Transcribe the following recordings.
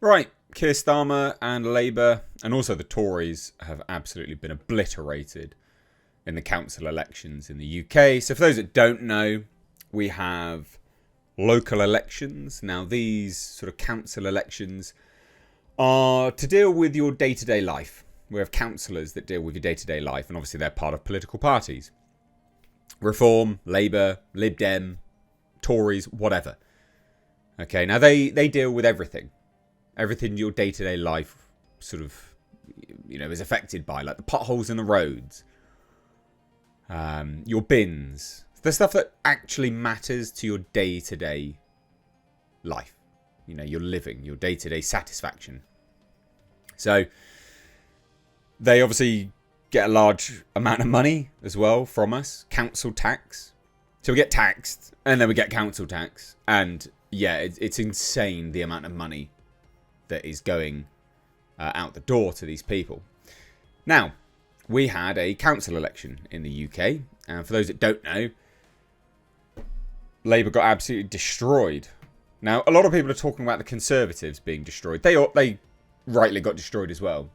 Right, Keir Starmer and Labour, and also the Tories, have absolutely been obliterated in the council elections in the UK. So for those that don't know, we have local elections. Now these sort of council elections are to deal with your day-to-day life. We have councillors that deal with your day-to-day life, and obviously they're part of political parties. Reform, Labour, Lib Dem, Tories, whatever. Okay, now they deal with everything. Everything your day-to-day life sort of, is affected by, like the potholes in the roads, your bins, the stuff that actually matters to your day-to-day life. Your living, your day-to-day satisfaction. So they obviously get a large amount of money as well from us, council tax. So we get taxed, and then we get council tax, and yeah, it's insane the amount of money that is going out the door to these people. Now, we had a council election in the UK, and for those that don't know, Labour got absolutely destroyed. Now, a lot of people are talking about the Conservatives being destroyed. They rightly got destroyed as well.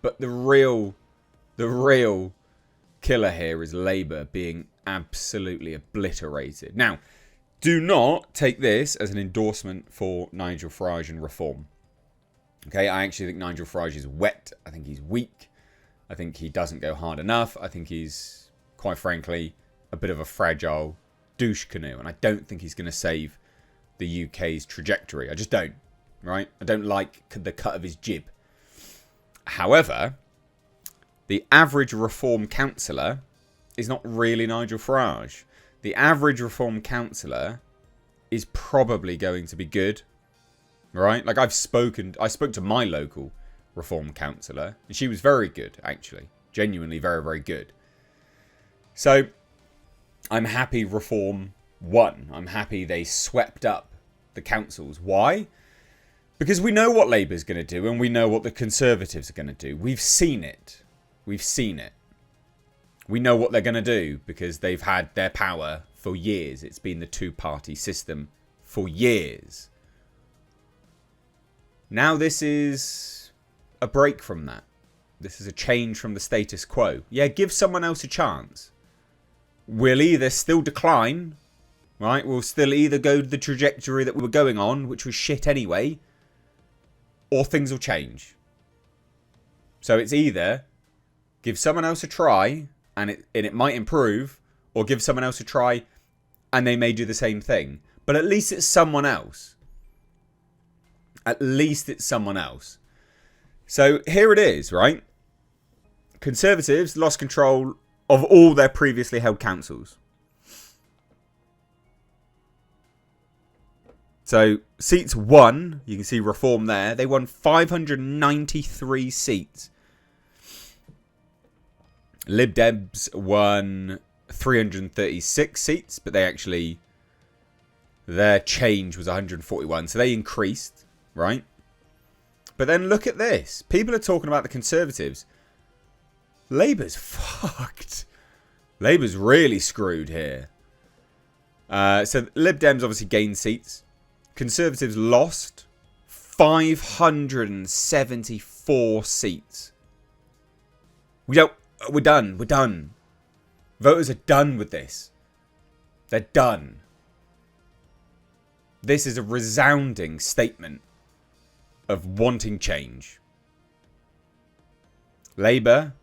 But the real killer here is Labour being absolutely obliterated. Now, do not take this as an endorsement for Nigel Farage and reform. Okay, I actually think Nigel Farage is wet. I think he's weak. I think he doesn't go hard enough. I think he's, quite frankly, a bit of a fragile douche canoe. And I don't think he's going to save the UK's trajectory. I just don't, right? I don't like the cut of his jib. However, the average reform councillor is not really Nigel Farage. The average reform councillor is probably going to be good. Right? Like I spoke to my local reform councillor, and she was very good, actually. Genuinely very, very good. So, I'm happy reform won. I'm happy they swept up the councils. Why? Because we know what Labour's going to do, and we know what the Conservatives are going to do. We've seen it. We've seen it. We know what they're going to do, because they've had their power for years. It's been the two-party system for years. Now this is a break from that. This is a change from the status quo. Yeah, give someone else a chance. We'll either still decline, right? We'll still either go the trajectory that we were going on, which was shit anyway, or things will change. So it's either give someone else a try and it might improve, or give someone else a try and they may do the same thing. But at least it's someone else. At least it's someone else. So here it is, right? Conservatives lost control of all their previously held councils. So seats won. You can see Reform there. They won 593 seats. Lib Dems won 336 seats, but their change was 141. So they increased. Right? But then look at this. People are talking about the Conservatives. Labour's fucked. Labour's really screwed here. So Lib Dems obviously gained seats. Conservatives lost 574 seats. We're done. Voters are done with this. They're done. This is a resounding statement of wanting change. Labour,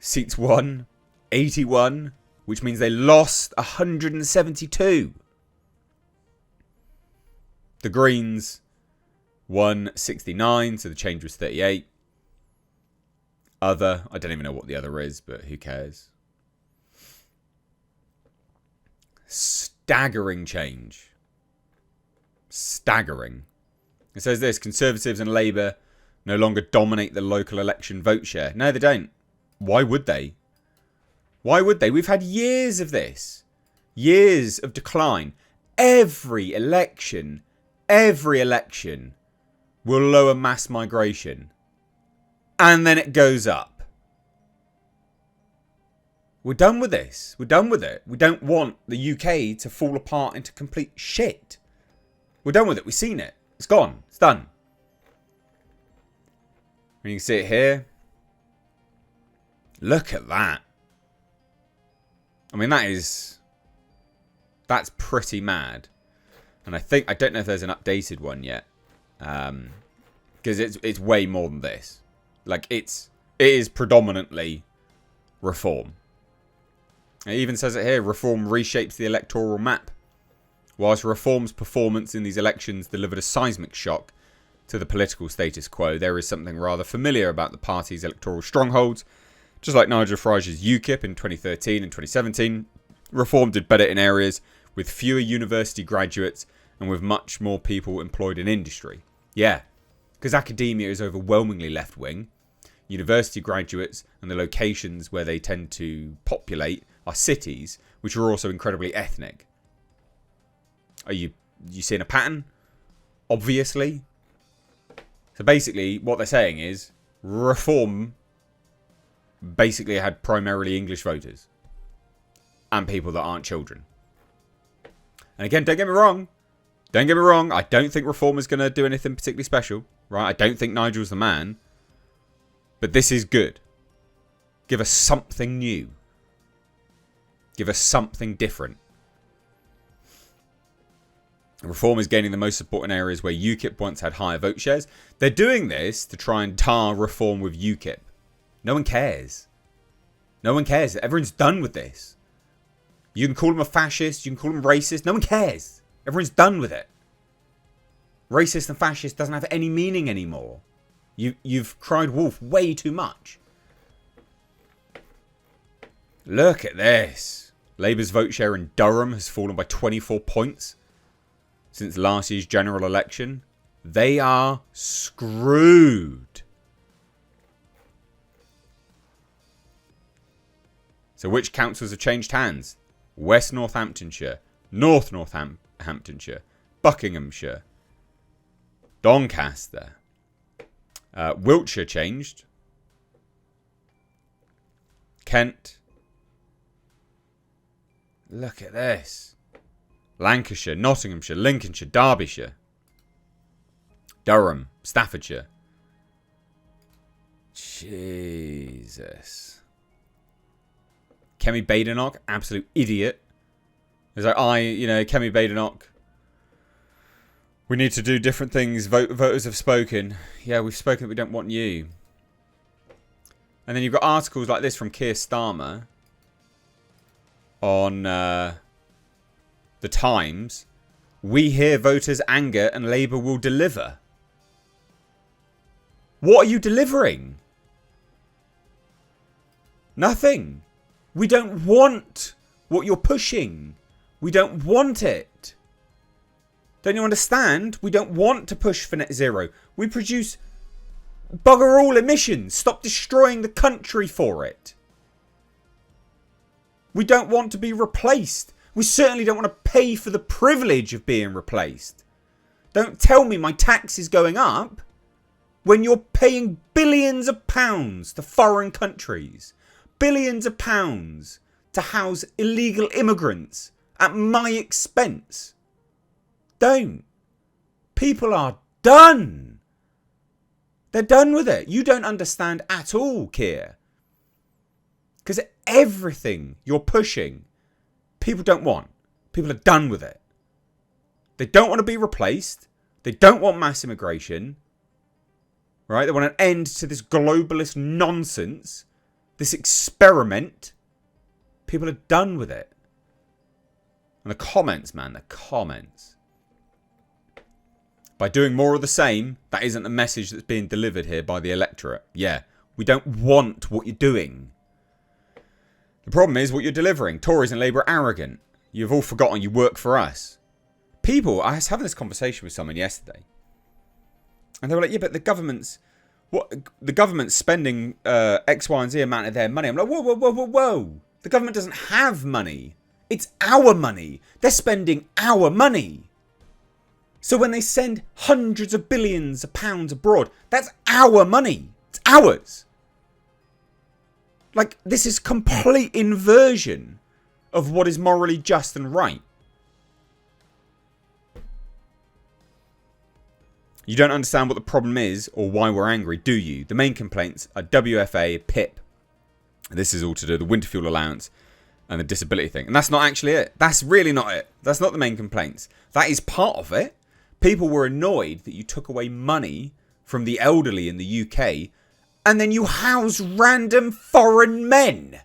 seats won 81, which means they lost 172. The Greens won 69, so the change was 38. Other, I don't even know what the other is, but who cares? Staggering change. Staggering. It says this: Conservatives and Labour no longer dominate the local election vote share. No, they don't. Why would they? Why would they? We've had years of this. Years of decline. Every election will lower mass migration. And then it goes up. We're done with this. We're done with it. We don't want the UK to fall apart into complete shit. We're done with it. We've seen it. It's gone. It's done. And you can see it here. Look at that. I mean, that's pretty mad. And I don't know if there's an updated one yet. Because it's way more than this. Like, it is predominantly reform. It even says it here, reform reshapes the electoral map. Whilst reform's performance in these elections delivered a seismic shock to the political status quo, there is something rather familiar about the party's electoral strongholds. Just like Nigel Farage's UKIP in 2013 and 2017, reform did better in areas with fewer university graduates and with much more people employed in industry. Yeah, because academia is overwhelmingly left-wing. University graduates and the locations where they tend to populate are cities, which are also incredibly ethnic. Are you seeing a pattern? Obviously. So basically, what they're saying is, reform basically had primarily English voters. And people that aren't children. And again, don't get me wrong. Don't get me wrong. I don't think reform is going to do anything particularly special. Right? I don't think Nigel's the man. But this is good. Give us something new. Give us something different. Reform is gaining the most support in areas where UKIP once had higher vote shares. They're doing this to try and tar reform with UKIP. No one cares. No one cares. Everyone's done with this. You can call them a fascist. You can call them racist. No one cares. Everyone's done with it. Racist and fascist doesn't have any meaning anymore. You've cried wolf way too much. Look at this. Labour's vote share in Durham has fallen by 24 points since last year's general election. They are screwed. So which councils have changed hands? West Northamptonshire, North Northamptonshire, Buckinghamshire, Doncaster. Wiltshire changed. Kent. Look at this. Lancashire, Nottinghamshire, Lincolnshire, Derbyshire, Durham, Staffordshire. Jesus. Kemi Badenoch, absolute idiot. It's like, Kemi Badenoch, we need to do different things. Voters have spoken. Yeah, we've spoken, but we don't want you. And then you've got articles like this from Keir Starmer on The Times. We hear voters' anger and Labour will deliver. What are you delivering? Nothing. We don't want what you're pushing. We don't want it. Don't you understand? We don't want to push for net zero. We produce bugger all emissions. Stop destroying the country for it. We don't want to be replaced. We certainly don't want to pay for the privilege of being replaced. Don't tell me my tax is going up when you're paying billions of pounds to foreign countries. Billions of pounds to house illegal immigrants at my expense. Don't. People are done. They're done with it. You don't understand at all, Keir. Because everything you're pushing, people don't want. People are done with it. They don't want to be replaced. They don't want mass immigration. Right? They want an end to this globalist nonsense. This experiment. People are done with it. And the comments, man. The comments. By doing more of the same, that isn't the message that's being delivered here by the electorate. Yeah. We don't want what you're doing. The problem is what you're delivering. Tories and Labour are arrogant. You've all forgotten you work for us. People, I was having this conversation with someone yesterday. And they were like, yeah, but the government's spending X, Y, and Z amount of their money. I'm like, whoa, whoa, whoa, whoa, whoa. The government doesn't have money. It's our money. They're spending our money. So when they send hundreds of billions of pounds abroad, that's our money. It's ours. Like, this is complete inversion of what is morally just and right. You don't understand what the problem is or why we're angry, do you? The main complaints are WFA, PIP. This is all to do with the winter fuel allowance and the disability thing. And that's not actually it. That's really not it. That's not the main complaints. That is part of it. People were annoyed that you took away money from the elderly in the UK and then you house random foreign men.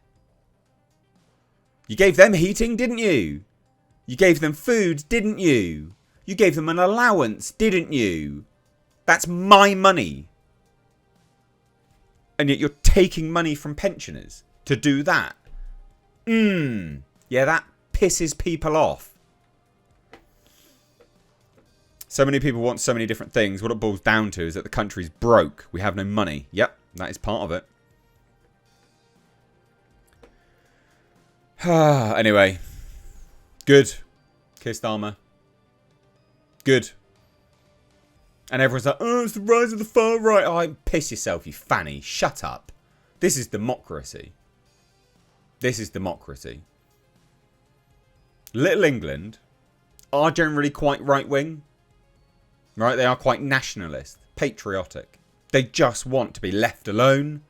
You gave them heating, didn't you? You gave them food, didn't you? You gave them an allowance, didn't you? That's my money. And yet you're taking money from pensioners to do that. Yeah, that pisses people off. So many people want so many different things. What it boils down to is that the country's broke. We have no money. Yep, that is part of it. Anyway. Good. Keir Starmer. Good. And everyone's like, oh, it's the rise of the far right. Oh, piss yourself, you fanny. Shut up. This is democracy. This is democracy. Little England are generally quite right-wing. Right? They are quite nationalist, patriotic. They just want to be left alone.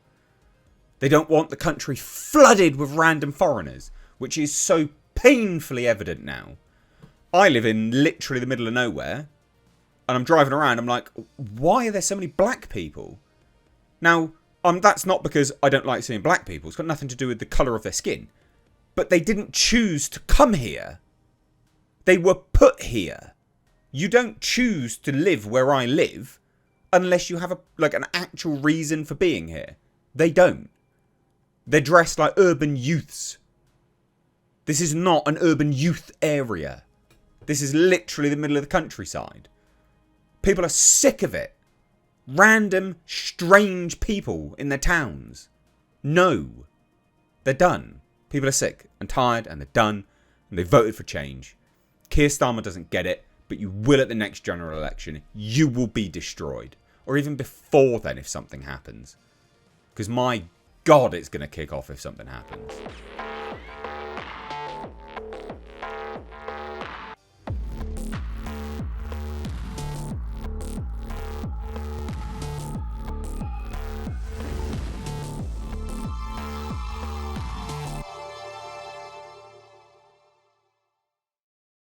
They don't want the country flooded with random foreigners, which is so painfully evident now. I live in literally the middle of nowhere. And I'm driving around, I'm like, why are there so many black people? Now, that's not because I don't like seeing black people. It's got nothing to do with the colour of their skin. But they didn't choose to come here. They were put here. You don't choose to live where I live unless you have an actual reason for being here. They don't. They're dressed like urban youths. This is not an urban youth area. This is literally the middle of the countryside. People are sick of it. Random, strange people in their towns. No. They're done. People are sick and tired and they're done. And they voted for change. Keir Starmer doesn't get it. But you will at the next general election. You will be destroyed. Or even before then if something happens. Because my God, it's going to kick off if something happens.